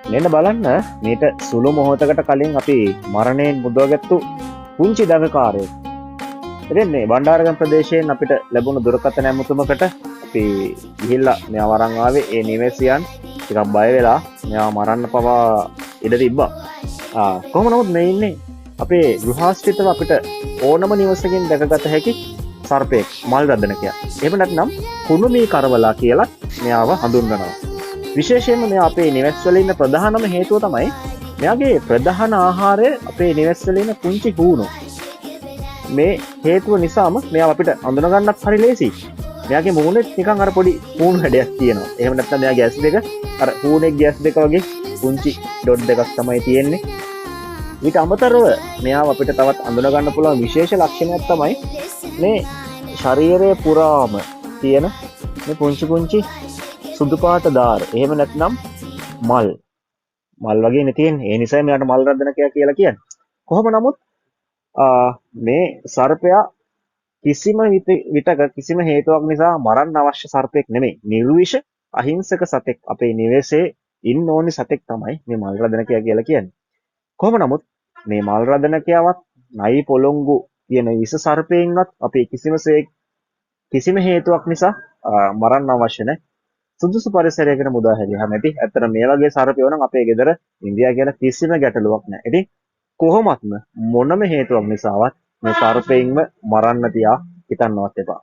මෙන්න බලන්න මේට සුළු මොහොතකට කලින් අපි මරණයෙන් මුදවගත්තු පුංචි දඟකාරයෙක්. ඉතින් මේ බණ්ඩාරගම ප්‍රදේශයෙන් අපිට ලැබුණු දුරකථන ඇමතුමකට අපි ගිහිල්ලා මෙයා වරන් ආවේ ඒ නිවැසියන් ටිකක් බය වෙලා මෙයා මරන්න පවා ඉඩ තිබ්බා. කොහොම නමුත් මේ ඉන්නේ අපේ ගෘහාශ්‍රිතව අපිට ඕනම නිවසකින් දැකගත හැකි සර්පයෙක් මල් රදනකයා. එහෙම නැත්නම් කුණුමී කරවලා කියලා මෙයාව හඳුන්වනවා. විශේෂයෙන්ම මෙයා අපේ නිවෙස්වල ඉන්න ප්‍රධානම හේතුව තමයි මෙයාගේ ප්‍රධාන ආහාරය අපේ නිවෙස්වල ඉන්න පුංචි හූණු. මේ හේතුව නිසාම මෙයා අපිට අඳුන ගන්නත් හරි ලේසියි. මෙයාගේ මූණේ නිකන් අර පොඩි හූණු හැඩයක් තියෙනවා. එහෙම නැත්නම් මෙයාගේ ඇස් දෙක අර හූණෙක්ගේ ඇස් දෙක වගේ පුංචි ඩොට් දෙකක් තමයි තියෙන්නේ. ඊට අමතරව මෙයාව අපිට තවත් අඳුන ගන්න පුළුවන් විශේෂ ලක්ෂණයක් තමයි මේ ශරීරයේ පුරාම තියෙන මේ පුංචි සුදු පාට දාර. එහෙම නැත්නම් මල් වගේනේ තියෙන්නේ. ඒ නිසා මෙයාට මල් රදනකයා කියලා කියන්නේ. කොහොම නමුත් මේ සර්පයා කිසිම විටක කිසිම හේතුවක් නිසා මරන්න අවශ්‍ය සර්පෙක් නෙමෙයි. නිර්විෂ අහිංසක සතෙක්. අපේ නිවෙසේ ඉන්න ඕනි සතෙක් තමයි මේ මල් රදනකයා කියලා කියන්නේ. කොහොම නමුත් මේ මල් රදනකයාවත් නයි පොළොංගු කියන විස සර්පයෙන්වත් අපි කිසිම හේතුවක් නිසා මරන්න අවශ්‍ය නැහැ. සුදුසු පරිසරයකට මුදා හැරියාම ඇති. ඇත්තට මේ වගේ සර්පයෝ නම් අපේ ගෙදර ඉන්දියා කියන කිසිම ගැටලුවක් නැහැ. ඉතින් කොහොමත්ම මොනම හේතුවක් නිසාවත් මේ සර්පයින්ම මරන්න තියා හිතන්නවත් එපා.